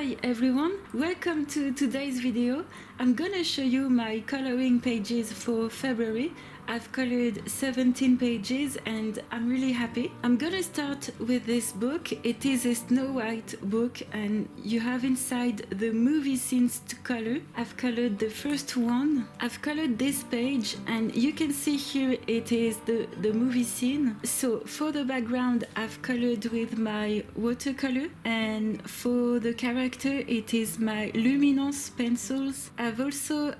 Hi everyone, welcome to today's video. I'm gonna show you my coloring pages for February. I've colored 17 pages and I'm really happy. I'm gonna start with this book. It is a Snow White book and you have inside the movie scenes to color. I've colored the first one. I've colored this page and you can see here it is the movie scene. So for the background I've colored with my watercolor, and for the character it is my luminance pencils. I've also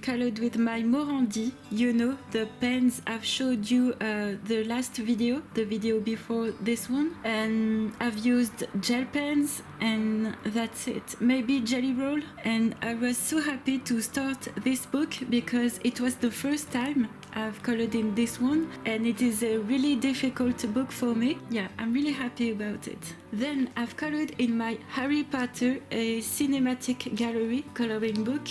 colored with my Morandi, you know, the pens I've showed you the last video, the video before this one, and I've used gel pens and that's it, maybe jelly roll. And I was so happy to start this book because it was the first time I've colored in this one and it is a really difficult book for me. Yeah, I'm really happy about it. Then I've colored in my Harry Potter, a cinematic gallery coloring book,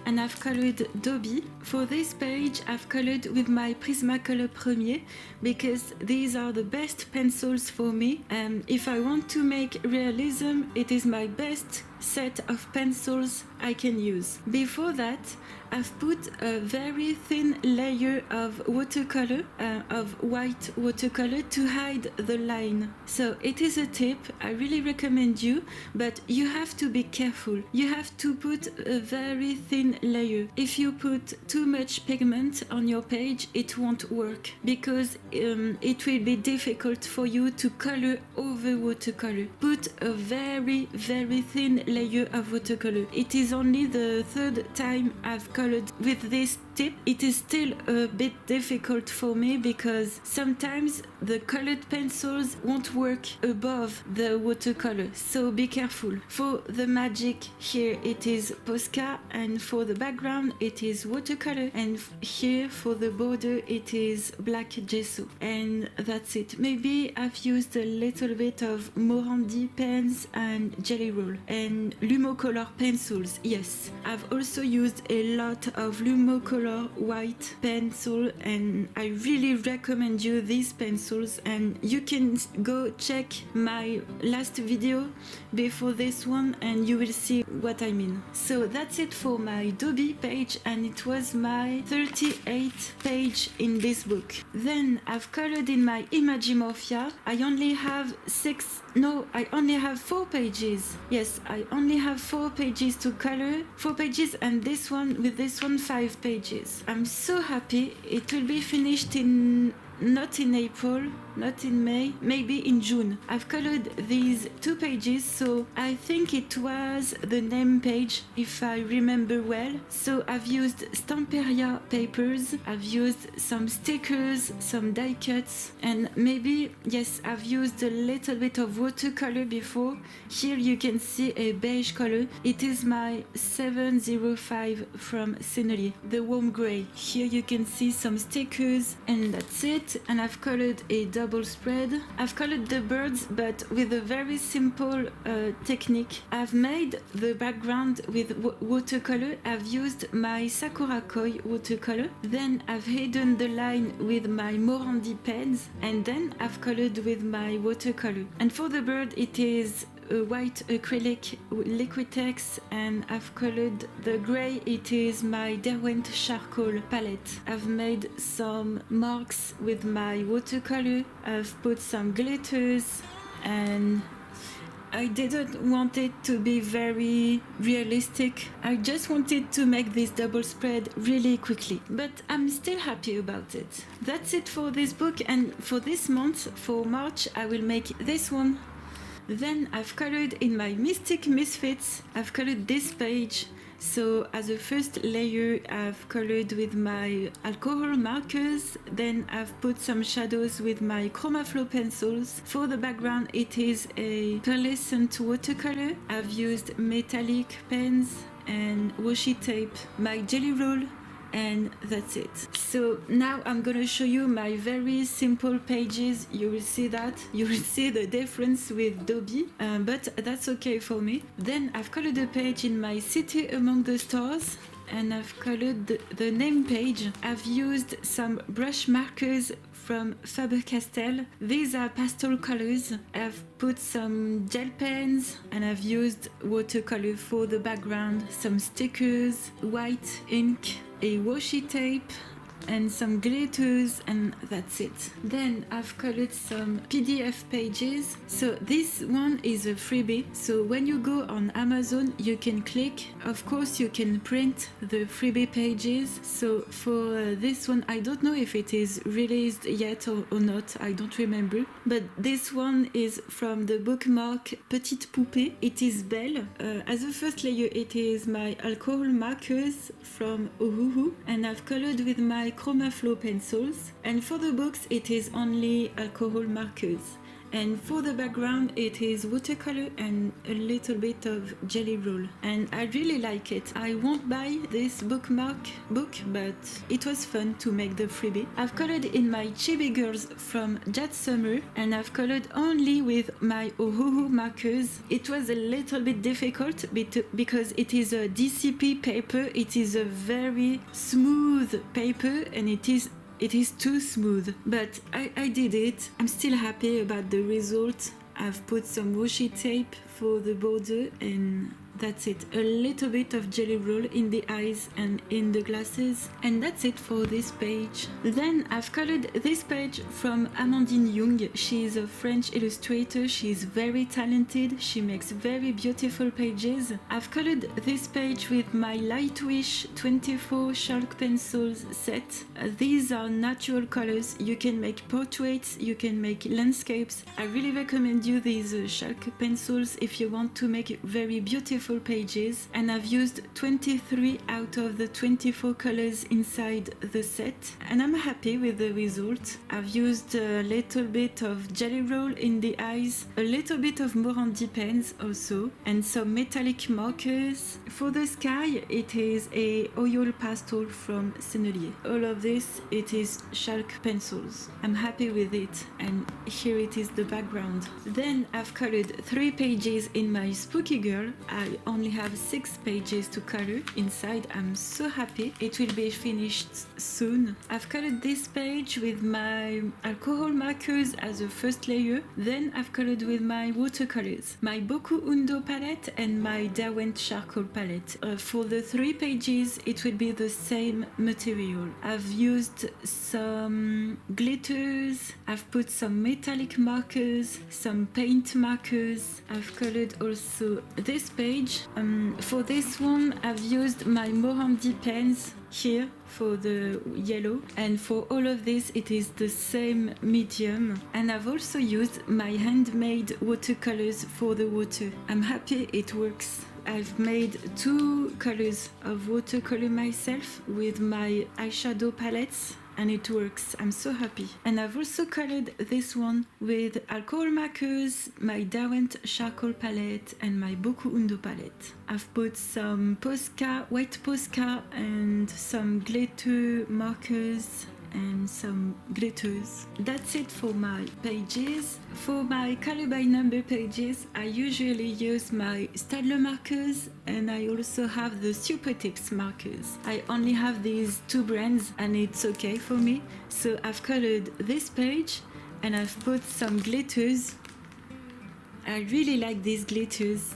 and I've colored Dobby. For this page I've colored with my Prismacolor Premier because these are the best pencils for me. If I want to make realism, it is my best set of pencils I can use. Before that I've put a very thin layer of watercolor, of white watercolor, to hide the line. So it is a tip I really recommend you, but you have to be careful. You have to put a very thin layer. If you put too much pigment on your page, it won't work because it will be difficult for you to color over watercolor. Put a very thin layer of watercolor. It is only the third time I've colored with this tip. It is still a bit difficult for me because sometimes the colored pencils won't work above the watercolor, so be careful. For the magic here it is Posca, and for the background it is watercolor, and here for the border it is black gesso, and that's it. Maybe I've used a little bit of Morandi pens and jelly roll and Lumocolor pencils. Yes, I've also used a lot of Lumocolor white pencil and I really recommend you these pencils, and you can go check my last video before this one and you will see what I mean. So that's it for my Dobby page, and it was my 38th page in this book. Then I've colored in my Imag Mia. I only have I only have 4 pages. Yes, I only have 4 pages to color. 4 pages, and this one, with this one, 5 pages. I'm so happy. It will be finished not in April, not in May, maybe in June. I've colored these 2 pages, so I think it was the name page if I remember well. So I've used Stamperia papers, I've used some stickers, some die cuts, and maybe, yes, I've used a little bit of watercolor before. Here you can see a beige color. It is my 705 from Sennelier, the warm gray. Here you can see some stickers, and that's it. And I've colored a double spread. I've colored the birds, but with a very simple technique. I've made the background with watercolor. I've used my Sakura Koi watercolor. Then I've hidden the line with my Morandi pens, and then I've colored with my watercolor. And for the bird it is a white acrylic Liquitex, and I've colored the gray. It is my Derwent charcoal palette. I've made some marks with my watercolor. I've put some glitters, and I didn't want it to be very realistic. I just wanted to make this double spread really quickly, but I'm still happy about it. That's it for this book, and for this month, for March, I will make this one. Then I've colored in my Mystic Misfits. I've colored this page. So as a first layer I've colored with my alcohol markers, then I've put some shadows with my Chromaflow pencils. For the background it is a pearlescent watercolor. I've used metallic pens and washi tape, my jelly roll, and that's it. So now I'm gonna show you my very simple pages. You will see that. You will see the difference with Dobby, but that's okay for me. Then I've colored a page in my City Among the Stars. and I've colored the name page. I've used some brush markers from Faber-Castell. These are pastel colors. I've put some gel pens and I've used watercolor for the background, some stickers, white ink, a washi tape, and some glitters, and that's it. Then I've colored some PDF pages. So this one is a freebie. So when you go on Amazon, you can click. Of course, you can print the freebie pages. So for this one, I don't know if it is released yet or not. I don't remember. But this one is from the bookmark Petite Poupée. It is Belle. As a first layer, it is my alcohol markers from Ohuhu, and I've colored with my Chroma Flow pencils, and for the books it is only alcohol markers, and for the background it is watercolor and a little bit of jelly roll, and I really like it. I won't buy this bookmark book, but it was fun to make the freebie. I've colored in my Chibi Girls from Jad Summer, and I've colored only with my Ohuhu markers. It was a little bit difficult because it is a DCP paper. It is a very smooth paper, and it is too smooth, but I did it. I'm still happy about the result. I've put some washi tape for the border, and that's it. A little bit of jelly roll in the eyes and in the glasses, and that's it for this page. Then I've colored this page from Amandine Young. She is a French illustrator. She is very talented. She makes very beautiful pages. I've colored this page with my Lightwish 24 chalk pencils set. These are natural colors. You can make portraits, you can make landscapes. I really recommend you these chalk pencils if you want to make very beautiful pages, and I've used 23 out of the 24 colors inside the set, and I'm happy with the result. I've used a little bit of jelly roll in the eyes, a little bit of Morandi pens also, and some metallic markers. For the sky, it is a oil pastel from Sennelier. All of this, it is chalk pencils. I'm happy with it, and here it is the background. Then I've colored 3 pages in my Spooky Girl. I only have 6 pages to color inside. I'm so happy. It will be finished soon. I've colored this page with my alcohol markers as a first layer. Then I've colored with my watercolors, my Boku Undo palette and my Derwent charcoal palette. For the 3 pages, it will be the same material. I've used some glitters. I've put some metallic markers, some paint markers. I've colored also this page. For this one, I've used my Morandi pens here for the yellow, and for all of this it is the same medium, and I've also used my handmade watercolors for the water. I'm happy it works. I've made 2 colors of watercolor myself with my eyeshadow palettes, and it works. I'm so happy. And I've also colored this one with alcohol markers, my Derwent charcoal palette and my Boku Undo palette. I've put some Posca, white Posca, and some glitter markers and some glitters. That's it for my pages. For my color by number pages, I usually use my Staedtler markers, and I also have the Super Tips markers. I only have these 2 brands, and it's okay for me. So I've colored this page, and I've put some glitters. I really like these glitters.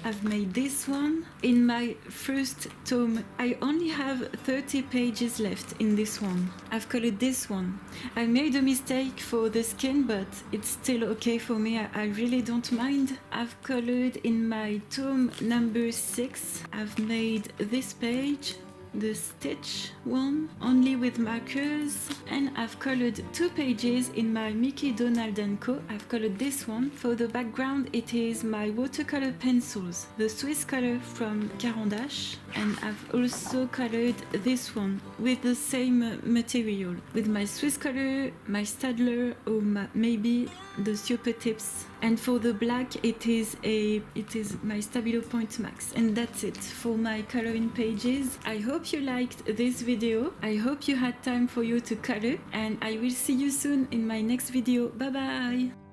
I've made this one. In my first tome, I only have 30 pages left in this one. I've colored this one. I made a mistake for the skin, but it's still okay for me. I really don't mind. I've colored in my tome number 6. I've made this page, the stitch one, only with markers, and I've colored 2 pages in my Mickey Donald & Co. I've colored this one. For the background, it is my watercolor pencils, the Swiss color from Caran d'Ache, and I've also colored this one with the same material, with my Swiss color, my Staedtler, or maybe the Super Tips. And for the black, it is my Stabilo Point Max. And that's it for my coloring pages. I hope you liked this video. I hope you had time for you to color, and I will see you soon in my next video. Bye bye!